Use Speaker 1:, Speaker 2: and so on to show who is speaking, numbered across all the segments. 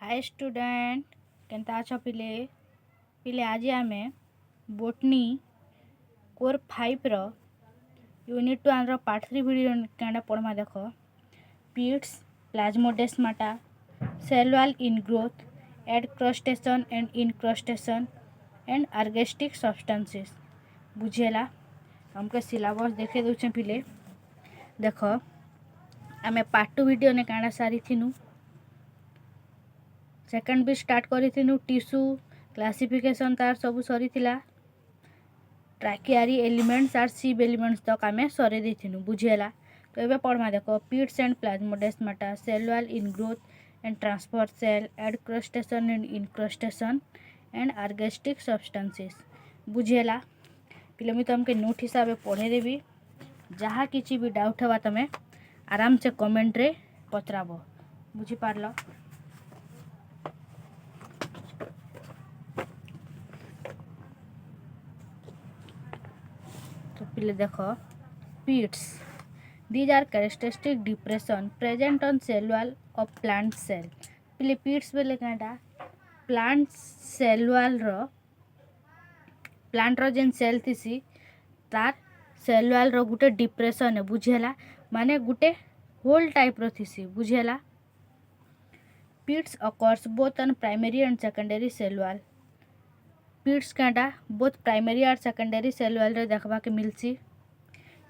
Speaker 1: Hi student केनता अछ पिले पिले आज आमे बोटनी कोर 5 रो यूनिट 1 रो पार्ट 3 वीडियो कांडा पढ़मा देख pits plasmodesmata cell wall in growth adcrustation and incrustation and ergastic substances बुझेला हमके सिलेबस देखे दउछे पिले देख आमे पार्ट 2 वीडियो ने कांडा सारी थिनु सेकंड भी स्टार्ट करी थिनु टिश्यू क्लासिफिकेशन तार सब सरी थिला ट्रैकियारी एलिमेंट्स आर सिब एलिमेंट्स तक आमे सरी देथिनु बुझेला। तो एबे पढ़मा देखो pits and plasmodesmata cell wall in growth and transfer cell adcrustation and incrustation and ergastic substances बुझेला। पिले मुई तुमके नोट हिसाब पढ़े देबी जहाँ किसी भी डाउट हेबा तमे आराम से कमेंट रे पचराबो बुझी पारलो। तो पिले देखो pits these are characteristic depression present on cell wall of plant cell पिले pits बेले कांडा प्लांट सेल वॉल रो प्लांट रो जेन सेल थिसी तार सेल वॉल रो गुटे डिप्रेशन है बुझेला माने गुटे होल टाइप रो थिसी बुझेला। pits occurs both on primary and secondary cell wall pits कांडा both primary और secondary cell wall रे देखबा के मिलसी।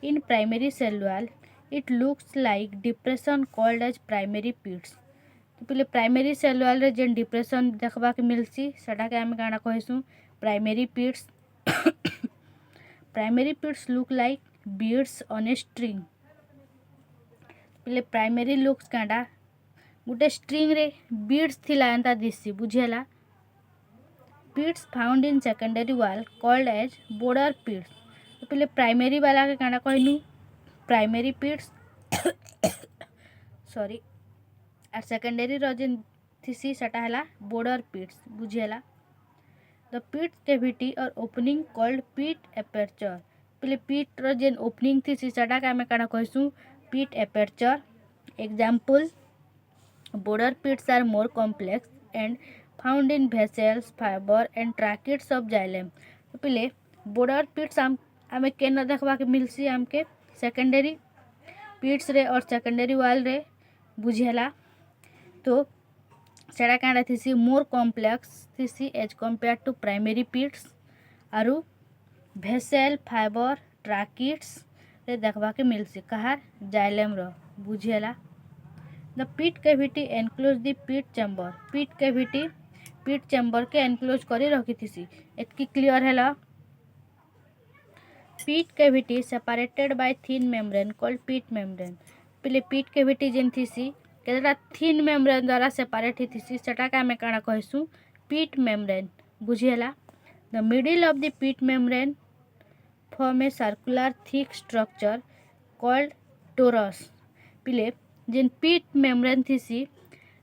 Speaker 1: In primary cell wall it looks like depression called as primary pits तो पहले प्राइमरी सेल वॉल रे जेन डिप्रेशन देखबा के मिलसी सेटा के हम काना कहसु primary pits primary pits look like beads on a string पहले प्राइमरी लुक्स कांडा गुटे स्ट्रिंग रे बीड्स थिला एंता दिससी बुझेला। pits found in secondary wall called as border pits तो पहले प्राइमरी वाला के काना कहनु प्राइमरी pits सॉरी और सेकेंडरी रो जेन थिसी सेटा हला border pits बुझेला। द pit cavity और ओपनिंग कॉल्ड pit aperture पहले pit रो जेन ओपनिंग थिसी सेटा का हमें काना कहसु pit aperture example border pits are more complex and found in vessels fiber and tracheids of xylem तो पहले border pits हमें केन देखबा के मिलसी हमके सेकेंडरी pits रे और सेकेंडरी वॉल रे बुझेला। तो सेटा कांडा थिसी मोर कॉम्प्लेक्स थिसी as compare to primary pits आरु भेसेल फाइबर ट्रैकिड्स रे देखबा के मिलसी कहार जाइलम रो बुझेला। The pit cavity enclose the pit chamber pit cavity pit chamber के enclose करी रखी थिसी एतकी क्लियर हैला। pit cavity separated by thin membrane called pit membrane पहले pit cavity जेन थिसी केतरा thin membrane द्वारा सेपरेट थिसी सेटा का हमें काना कहसु pit membrane बुझेला। the middle of the pit membrane form a circular thick structure called torus पहले जेन पीट मेम्ब्रेन थिसी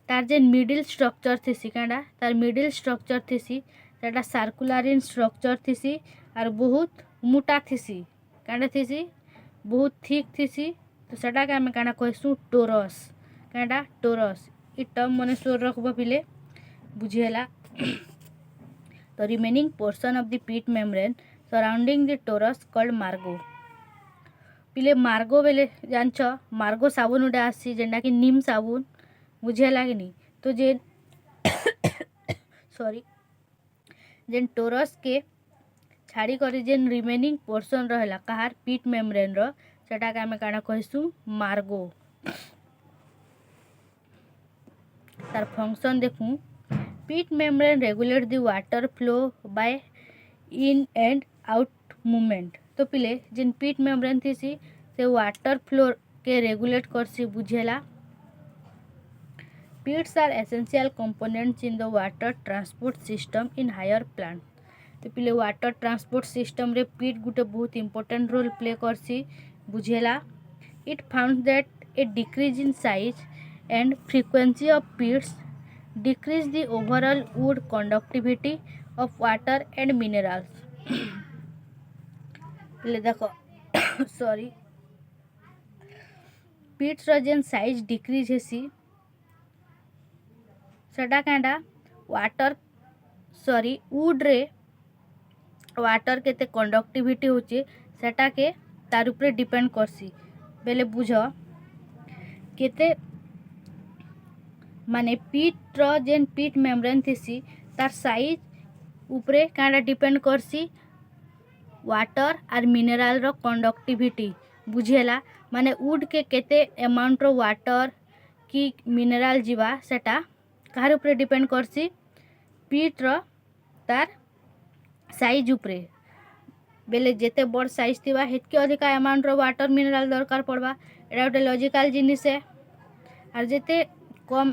Speaker 1: तार जेन मिडिल स्ट्रक्चर थिसी कांडा तार मिडिल स्ट्रक्चर थिसी सेटा सर्कुलर इन स्ट्रक्चर थिसी और बहुत मोटा थिसी कांडा थिसी बहुत थिक थिसी तो सेटा के हम कांडा कहसु टोरस कांडा टोरस इ टर्म मने सोर रखबो पिले बुझेला। तो remaining portion of the pit membrane surrounding the torus called margo पिले मार्गो बेले जानछ मार्गो साबुन उडे आसी जेंडा कि नीम साबुन बुझेला कि नहीं तो जेन सॉरी जेन टोरस के छाड़ी करी जेन रिमेनिंग पोर्शन रहला कहार पीट मेम्ब्रेन रो सेटा के हमें काना कहसु मार्गो। तार फंक्शन देखू पीट membrane regulate the water flow bye in and out movement तो पिले जेन पीट मेम्ब्रेन थिसी से वाटर फ्लो के रेगुलेट करसी बुझेला। pits are essential components in the water transport system in higher plant तो पिले वाटर ट्रांसपोर्ट सिस्टम रे पीट गुटे बहुत इंपोर्टेंट रोल प्ले करसी बुझेला। It found that A decrease in size and frequency of pits decrease the overall wood conductivity of water and minerals ले देखो sorry pits रो जेन size decrease हेसी सेटा कैंडा वुड रे water केते कंडक्टिविटी होचे सेटा के तार ऊपर डिपेंड करसी बेले बुझ केते माने पीट रो जेन पीट मेम्ब्रेन थीसी तार साइज ऊपर कांडा डिपेंड करसी वाटर आर मिनरल रो कंडक्टिविटी बुझेला माने वुड के केते अमाउंट रो वाटर की मिनरल जीवा सेटा कार ऊपर डिपेंड करसी पीट रो तार साइज ऊपर बेले जेते बड़ साइज थिबा हेतके अधिका अमाउंट रो वाटर मिनरल दरकार पड़बा एटा गोटे लॉजिकल जिनिस है और जेते कम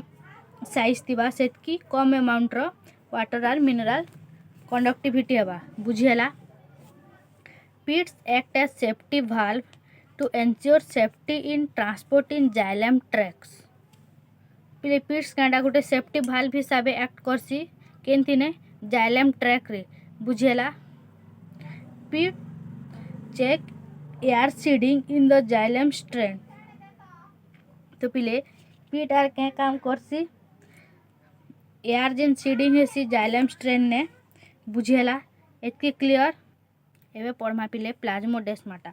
Speaker 1: साइज थिबा सेतकी कम अमाउंट रो वाटर आर मिनरल कंडक्टिविटी हेबा बुझेला pits act as safety valve to ensure safety in transport in xylem tracks पिले pits कांडा गोटे सेफ्टी भाल्व हिसाब एक्ट करसी केंती ने जाइलम ट्रैक रे बुझेला pit check air seeding in the xylem strain तो पिले पिट आर के काम करसी एयर जेन सीडिंग हेसी जाइलम स्ट्रेन ने बुझेला एतके क्लियर एवे पढ़मा पिले प्लाज्मोडेस्माटा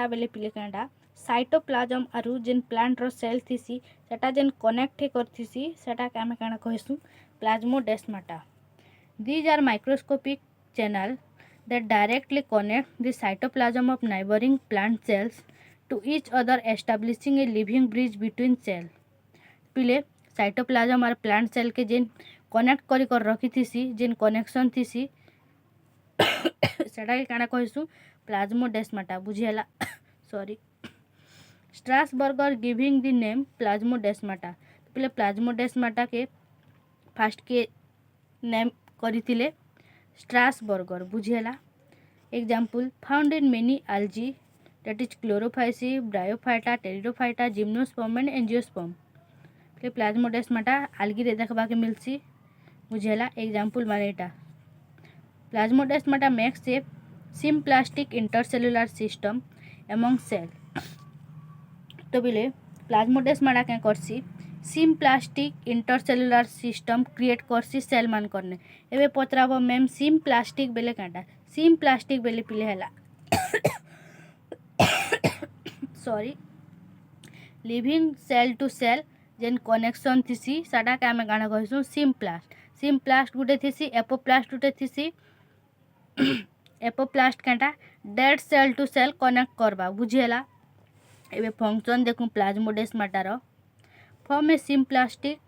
Speaker 1: बेले पिले कांडा साइटोप्लाज्म आरु जेन प्लांट रो सेल थीसी सेटा जेन कनेक्ट करथीसी सेटा के आमे काना कहसु plasmodesmata these are microscopic channel that directly connect the cytoplasm of neighboring plant cells to each other establishing a living bridge between cell पिले साइटोप्लाज्म और प्लांट सेल के जेन कनेक्ट करी कर रखी थीसी जेन कनेक्शन थीसी सेटा के काना कहसु प्लाज्मोडेस्माटा बुझेला sorry Strasburger giving the name plasmodesmata पिले प्लाज्मोडेस्माटा के फास्ट के नेम करिथिले स्ट्रासबर्गर बुझेला example found in many algae that is chlorophysi bryophyta pteridophyta gymnosperm and angiosperm पिले प्लाज्मोडेस्माटा algae रे देखबा के मिलसी बुझेला एग्जांपल मानेटा plasmodesmata makes a symplastic intercellular system among cell तो बिले प्लाज्मोडेस्माटा क्या करसी सिम्प्लास्टिक इंटरसेलुलर सिस्टम क्रिएट करसी सेल मान करने एबे पचराबो मैम सिम्प्लास्टिक बेले कांटा सिम्प्लास्टिक बेले पिले हैला sorry living cell to cell जेन कनेक्शन थीसी साडा के आमे गाना कहसु सिम्प्लास्ट गुटे थीसी एपोप्लास्ट गुटे थीसी एपोप्लास्ट कांटा dead cell to cell connect करबा बुझेला एबे फंक्शन देखु प्लाज्मोडेस्माटा रो form a symplastic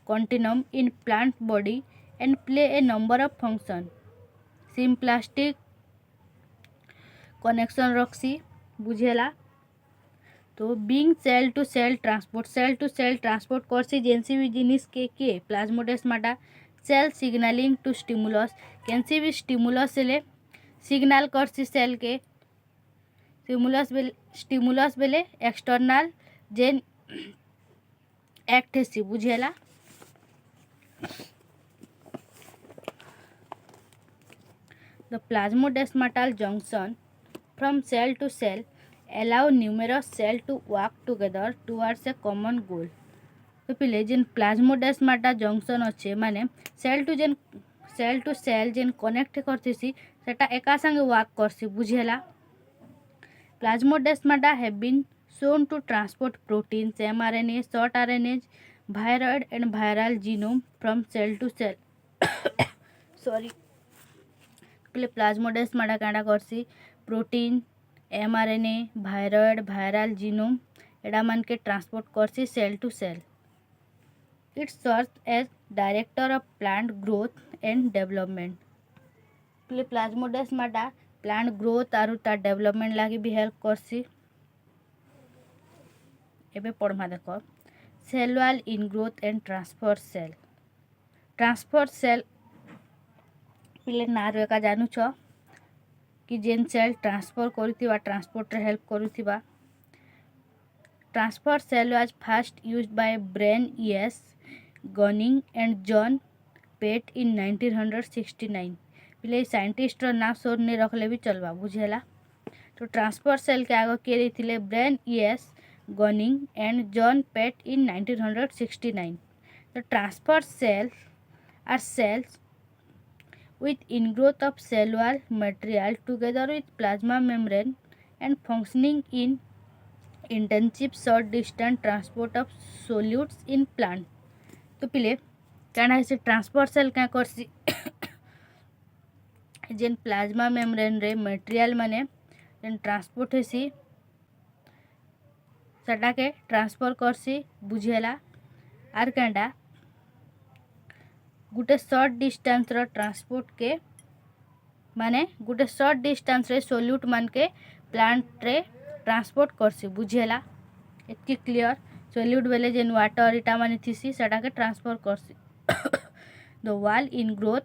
Speaker 1: continuum in plant body and play a number of function symplastic connection रखसी बुझेला तो being cell to cell transport करसी जेनसी भी जिनिस के plasmodesmata cell signalling to stimulus केनसी भी स्टिमुलस ले सिग्नल करसी सेल के स्टिमुलस बेले एक्सटर्नल जेन एक्ट हेसी बुझेला The plasmodesmatal junction from cell to cell allow numerous cells to work together towards a common goal तो पिले जेन प्लाज्मोडेस्माटा जंक्शन अच्छे माने सेल टू सेल जेन कनेक्ट करथीसी सेटा एका संगे वर्क करसी बुझेला plasmodesmata have been shown to transport proteins, mRNA, short RNAs, viroid and viral genome from cell to cell. Sorry. पहले प्लाज्मोडेस्माटा कांडा करसी protein mRNA, viroid, viral genome एडा मान के ट्रांसपोर्ट करसी cell to cell. It serves as director of plant growth and development. पहले plasmodesmata plant growth आरु तार डेवलपमेंट लागी भी हेल्प करसी एबे पढ़मा देखो cell wall in growth and transfer cell पिले नार एका जानू छ कि जेन सेल ट्रांसफर करूथिबा ट्रांसपोर्ट रे हेल्प करूथिबा transfer cell was first used by Brian S Gunning and John Pate in 1969 पिले साइंटिस्ट रो नाम सोर ने रखले भी चलबा बुझेला तो ट्रांसफर सेल के आगो के थिले brain S Gunning and John Pate in 1969 The transfer cells are cells with ingrowth of cell wall material together with plasma membrane and functioning in intensive short distance transport of solutes in plant. तो पिले काना है transport cell क्या करसी जेन plasma membrane रे material माने जेन transport हेसी सेटा के ट्रांसफर करसी बुझेला are Kanda Gute short distance row transport के माने गुटे शॉर्ट डिस्टेंस रे सोल्यूट मान के प्लांट रे ट्रांसपोर्ट करसी बुझेला एतकी क्लियर सोल्यूट बेले जेन वाटर इटा माने थीसी सेटा के ट्रांसफर करसी the wall in growth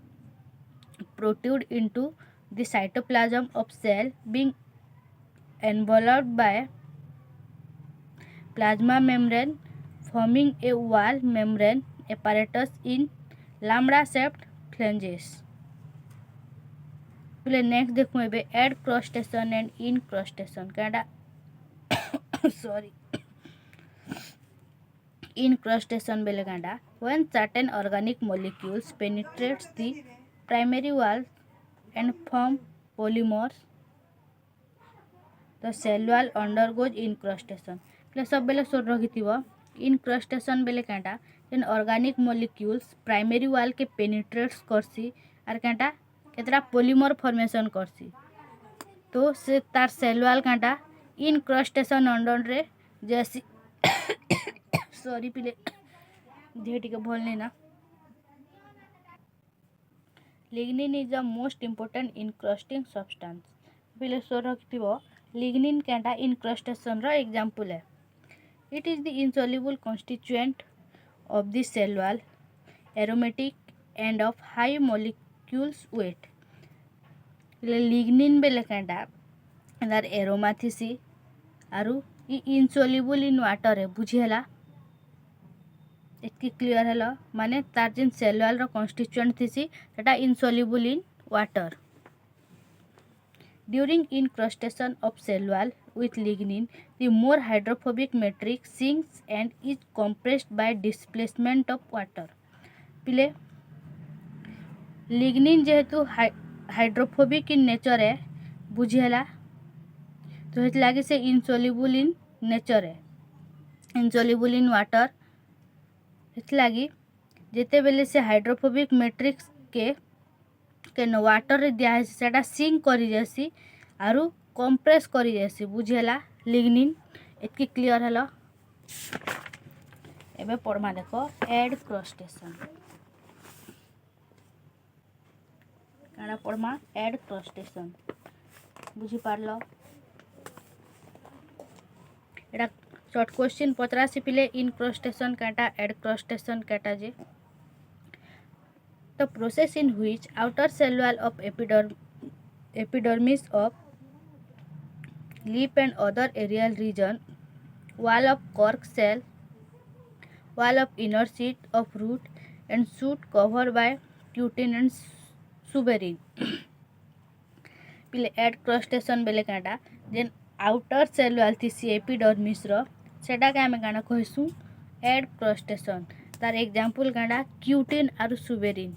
Speaker 1: protrude into the cytoplasm of cell being enveloped by plasma membrane forming a wall membrane apparatus in lambda shaped flanges. पहले नेक्स्ट देखो एबे adcrustation and incrustation कांडा sorry incrustation बेले कांडा when certain organic molecules penetrates the primary wall and form polymers the cell wall undergoes incrustation. पहले सब बेले सोर रखिथिबो इनक्रस्टेशन बेले कांटा जेन ऑर्गेनिक मॉलिक्यूल्स प्राइमरी वाल के पेनिट्रेट्स करसी आर कांटा केतरा पॉलीमर फॉर्मेशन करसी तो से तार सेल वाल कांटा इनक्रस्टेशन अंडर रे जैसी सॉरी पिले देहटी के भोल नहीं ना lignin is the most important incrusting substance पिले सो रखिथिबो लिग्निन कांटा इनक्रस्टेशन रो एग्जांपल है. It is the insoluble constituent of the cell wall, aromatic and of high molecules weight. Lignin बेले कांटा अंदर एरोमा थीसी आरु ई insoluble in water है बुझेला एतकी क्लियर हैला माने तार जिन सेल वॉल रो constituent थीसी सेटा insoluble in water. During incrustation of cell wall with lignin, the more hydrophobic matrix sinks and is compressed by displacement of water. पिले lignin जेहेतु hydrophobic इन nature है बुझेला तो हेत लागे से insoluble in नेचर है insoluble in water हेत लागी जेते बेले से हाइड्रोफोबिक मैट्रिक्स के वाटर रे दिया है सेटा सिंक करी जैसी आरु कंप्रेस करी जैसी बुझेला लिग्निन एतकी क्लियर हलो एबे पढ़मा देखो एड क्रस्टेशन काना पढ़मा एड क्रस्टेशन बुझी पारलो एटा शॉर्ट क्वेश्चन पचरासी पिले इन क्रस्टेशन काटा एड क्रस्टेशन काटा जे the process in which outer cell wall of epidermis of leaf and other aerial region, wall of cork cell, wall of inner sheet of root and shoot covered by cutin and suberin. पिले add crustacean बेले काटा जेन outer cell wall थी epidermis रो सेटा के आमे काना कहसु add crustacean तार example काटा क्यूटिन आरु suberin.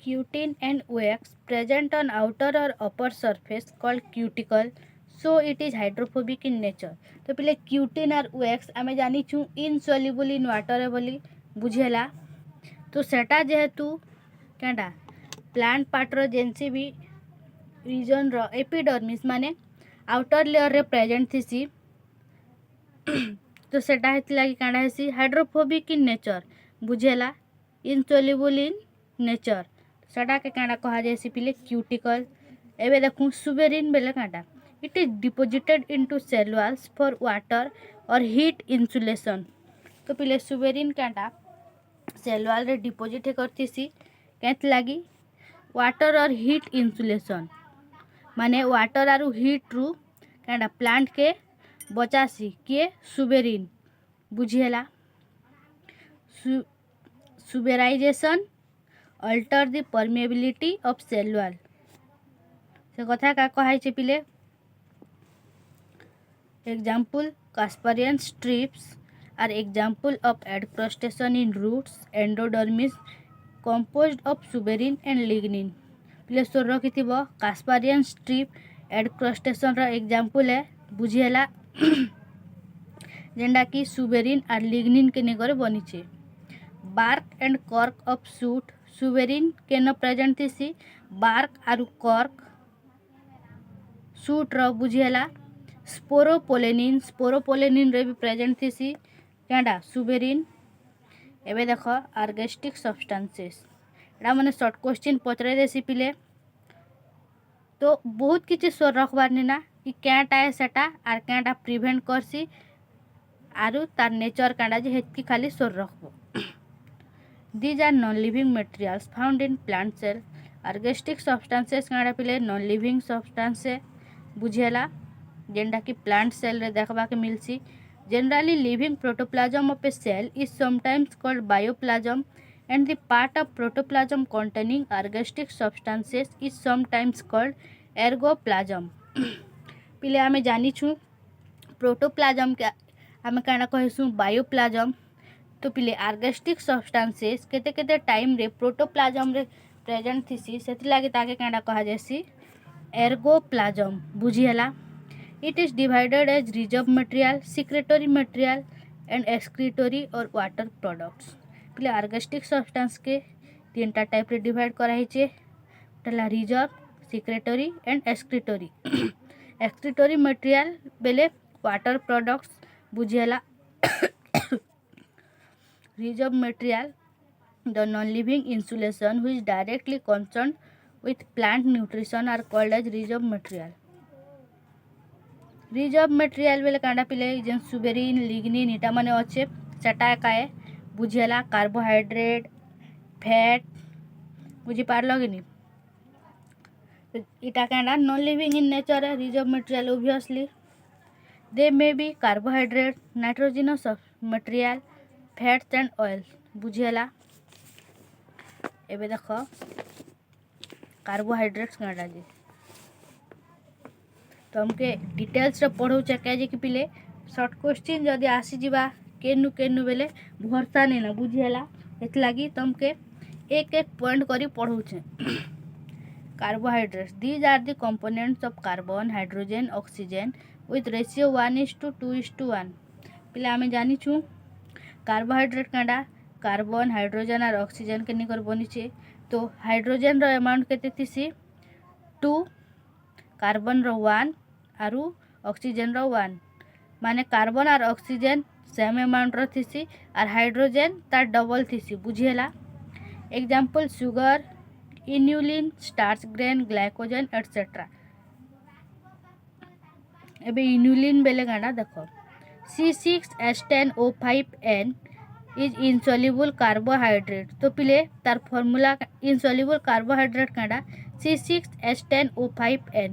Speaker 1: Cutin and wax present on outer or upper surface called cuticle, so it is hydrophobic in nature. तो पहले cutin और wax आमे जानी छु insoluble in water है बोली बुझेला तो सेटा जेहेतु कांडा प्लांट पार्ट रो जेनसी भी रीजन रो एपिडर्मिस माने आउटर लेयर रे प्रेजेंट थीसी तो सेटा हेत लागी कांडा हेसी हाइड्रोफोबिक इन नेचर बुझेला insoluble in nature सेटा के कांडा कहा जैसी पिले क्यूटिकल. एबे देखूं सुबेरिन बेले कांडा it is deposited into cell walls for water और हीट इंसुलेशन. तो पिले सुबेरिन कांडा सेल वॉल रे डिपोजिट करतीसी केत लागी वाटर और हीट इंसुलेशन माने वाटर आरु हीट रु कांडा प्लांट के बचासी के सुबेरिन बुझेला. सुबेराइजेशन alter the permeability of cell wall से कथा का कहाई पिले example Casparian strips are example of adcrustation in roots endodermis composed of suberin and lignin पिले स्वर रखिथिबो कास्पारियन स्ट्रिप एडक्रोस्टेशन रो एग्जाम्पल है बुझिहेला जेंडा कि सुबेरिन आर लिग्निन के निगर बनीचे bark and cork of shoot suberin can present थीसी बार्क आरु कॉर्क सूट रो बुझिहेला स्पोरोपोलेनिन रे भी प्रेजेंट थीसी केंडा सुबेरिन एबे देख आर्गेस्टिक सब्सटेंसेस एटा माने शॉर्ट क्वेश्चन पचरे देसी पिले तो बहुत किछि स्वर रखबार ना कि कैटा है सेटा आर कैटा प्रिवेंट करसी आरु तार नेचर कांडा जे हेतकी खाली स्वर रखबो these are non living materials found in plant cell ergastic substances कांडा पिले नॉन लिविंग सब्सटेंस बुझेला जेंडा कि प्लांट सेल रे देखबा के मिलसी generally living protoplasm of a cell is sometimes called bioplasm and the part of protoplasm containing argestic substances is sometimes called ergoplasm पिले आमे जानी छु प्रोटोप्लाज्म के आमे काना कहसु बायोप्लाज्म तो पिले आर्गेस्टिक सब्सटेंसेस केते केते टाइम रे प्रोटोप्लाज्म रे प्रेजेंट थिसी सेति लागि ताके काना कहा जेसी एर्गोप्लाज्म बुझिहेला it is divided as reserve material secretory material and excretory और वाटर प्रोडक्ट्स पिले आर्गेस्टिक सब्सटेंस के तीनटा टाइप रे डिवाइड कराई छे पहला reserve secretory and excretory excretory material बेले वाटर प्रोडक्ट्स बुझेला reserve material the non living insulation which directly concern with plant nutrition are called as reserve material reserve material बेले कांडा पिले जेन सुबेरिन लिग्निन इटा माने अच्छे सेटा काए बुझेला कार्बोहाइड्रेट फैट बुझी पारलो कि नहीं इटा कांडा नॉन लिविंग इन नेचर है reserve material obviously they may be carbohydrate nitrogenous material fats and oil बुझेला एबे देखो कार्बोहाइड्रेट्स कांडा जे तो हमके डिटेल्स रे पढ़ौ चके जे कि पिले शॉर्ट क्वेश्चन जदी आसी जिबा केनु केनु बेले भरसा नहीं ना बुझेला एत लगी तुमके एक एक पॉइंट करी पढ़ौ छे carbohydrates these are the components of carbon hydrogen oxygen with ratio 1:2:1 पिले आमे जानी छु कार्बोहाइड्रेट कांडा कार्बन हाइड्रोजन और ऑक्सीजन के निकर बनी छे तो हाइड्रोजन रो अमाउंट केते थिसी 2 कार्बन रो 1 आरु ऑक्सीजन रो 1 माने कार्बन और ऑक्सीजन सेम अमाउंट रो थिसी और हाइड्रोजन तार डबल थिसी बुझेला example sugar inulin starch grain glycogen etcetera एबे इन्युलिन बेले गाना देखो C6H10O5N इज इनसॉल्युबल कार्बोहाइड्रेट तो पिले तार फार्मूला इनसॉल्युबल कार्बोहाइड्रेट कांडा C6H10O5N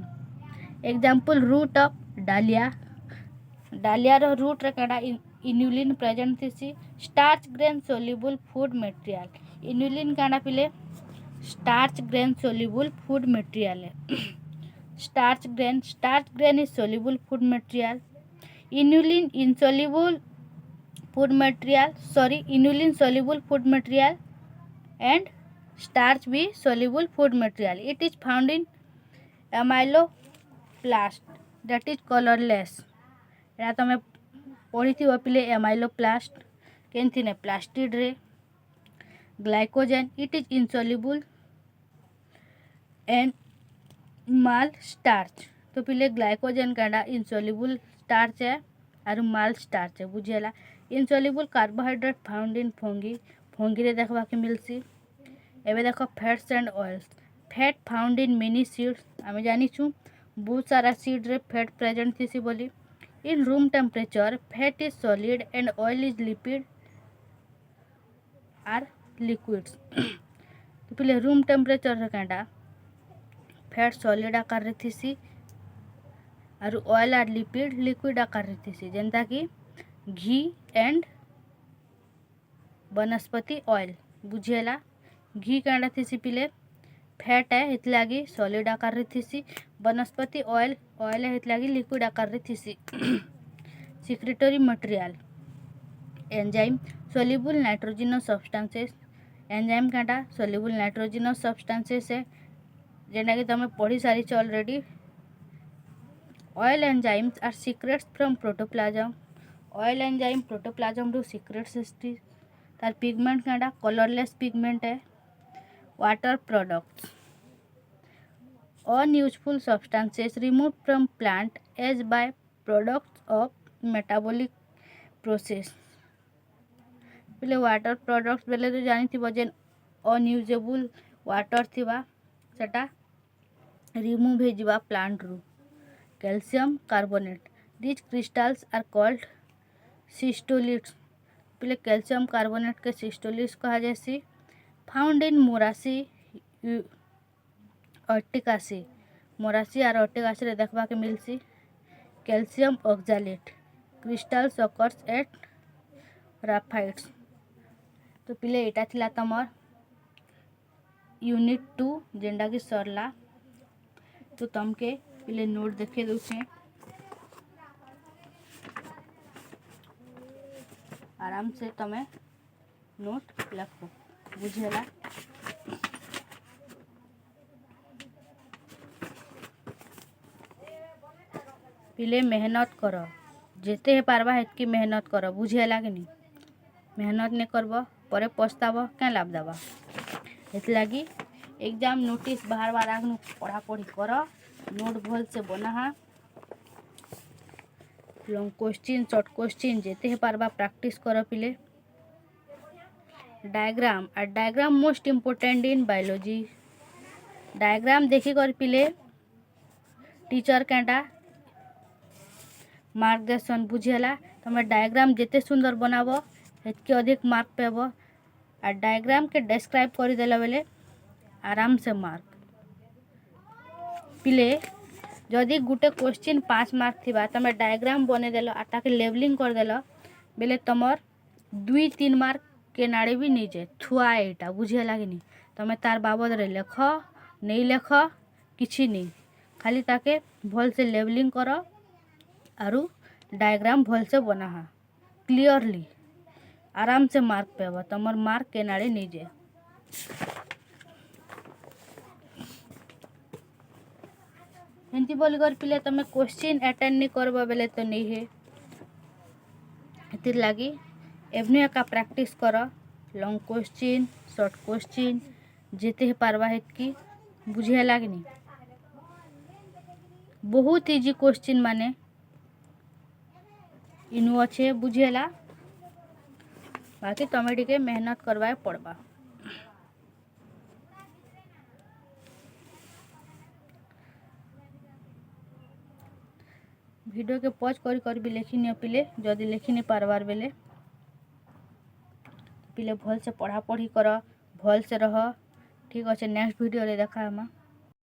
Speaker 1: example root of dahlia रो रूट रे कांडा इन्युलिन प्रेजेंट थिसी starch grain soluble food material inulin कांडा पिले starch grain soluble food material है starch grain is soluble food material inulin insoluble food material inulin soluble food material and starch be soluble food material. It is found in amyloplast that is colorless. Era तमे पढ़ी थी पिले amyloplast केनथि ने plastid रे glycogen it is insoluble and mall starch तो पिले glycogen Kanda insoluble starch है और माल स्टार्च है बुझेला insoluble carbohydrate found in fungi रे देखबा के मिलसी एबे देखो fats and oils fat found in many seeds आमे जानी छु बहुत सारा सीड रे फैट प्रेजेंट थिसी बोली in room temperature fat is solid and oil is lipid are liquids तो पहले रूम टेम्परेचर रे कांडा फैट सॉलिड आकार रे थिसी और ऑयल आर लिपिड लिक्विड आकार रे थिसी जेंता कि घी एंड वनस्पति ऑयल बुझेला घी कांडा थिसी पिले फैट है हेत लागी सॉलिड आकार रे थिसी वनस्पति ऑयल है हेत लागी लिक्विड आकार रे थिसी secretory material enzyme soluble nitrogenous substances enzyme काटा सोल्यूबल नाइट्रोजिनस सब्सटेंसेस है जेना कि तुम पढ़ी सारी already oil enzymes are secrets from protoplasm oil enzyme protoplasm रू सीक्रेट्स हिस्ट्री तार पिगमेंट काटा कलरलेस पिगमेंट है water products unuseful substances removed from plant as by products of metabolic process बोले वाटर प्रोडक्ट्स बोले तो जानी थी जेन अनयूजेबल वाटर थिबा सेटा रिमूव हो जिबा प्लांट रू calcium carbonate this crystals are called cystoliths बोले कैल्शियम कार्बोनेट के सिस्टोलिट्स कहा जैसी फाउंड इन मोरासी अर्टिकासी मोरासी और अर्टिकासी रे देखबा के मिलसी calcium oxalate crystals occurs at raphides तो पिले एटा थिला तमर यूनिट 2 जेंडा की सरला तो तमके पिले नोट देखे दउछे आराम से तमे नोट लिखो बुझेला पिले मेहनत कर जेते पारबा हेतकी मेहनत कर बुझेला कि नहीं मेहनत नहीं करब पर पछताब क्या लाभ देवा हेतलागी एग्जाम नोटिस बाहर बार आगनु पढ़ापढ़ी कर नोट भल से बना लॉन्ग क्वेश्चन शॉर्ट क्वेश्चन जेते पारबा प्रैक्टिस कर पिले डायग्राम और diagram most important in biology diagram देखी कर पिले टीचर कैंटा मार्क देसन बुझेला तुम डायग्राम जिते सुंदर बनाब हेतके अधिक मार्क पेब और डायग्राम के डिस्क्राइब कर देला बेले आराम से मार्क पिले जदि गुटे क्वेश्चन 5 मार्क थिबा तुम डायग्राम बने देल और ताके लेवलिंग कर देल बेले तुमर 2-3 मार्क के नाड़े भी नहीं जाए थुआ एटा बुझेला कि नहीं तुम तार बाबद रे लेख नहीं लेख किछि नहीं खाली ताके भल से लेवलिंग कर आरु डायग्राम भल से बना क्लियरली आराम से मार्क पेब तुमर मार्क के नाड़े नहीं जाए एंती बोल कर पिले तुम क्वेश्चन अटेंड नहीं करबा बेले तो नहीं है इतिर लागी एवने का प्रैक्टिस कर लॉन्ग क्वेश्चन शॉर्ट क्वेश्चन जेते पारबा हेतकी बुझेला कि नहीं बहुत इजी क्वेश्चन माने इनु अच्छे बुझेला बाकी तमे टिके मेहनत करवाए पड़बा वीडियो के पॉज कर भी लिखी नहीं पिले जदि लिखी नहीं पारबार बेले पिले भल से पढ़ा पढ़ी कर भल से रह ठीक अच्छे नेक्स्ट वीडियो रे देखा हम।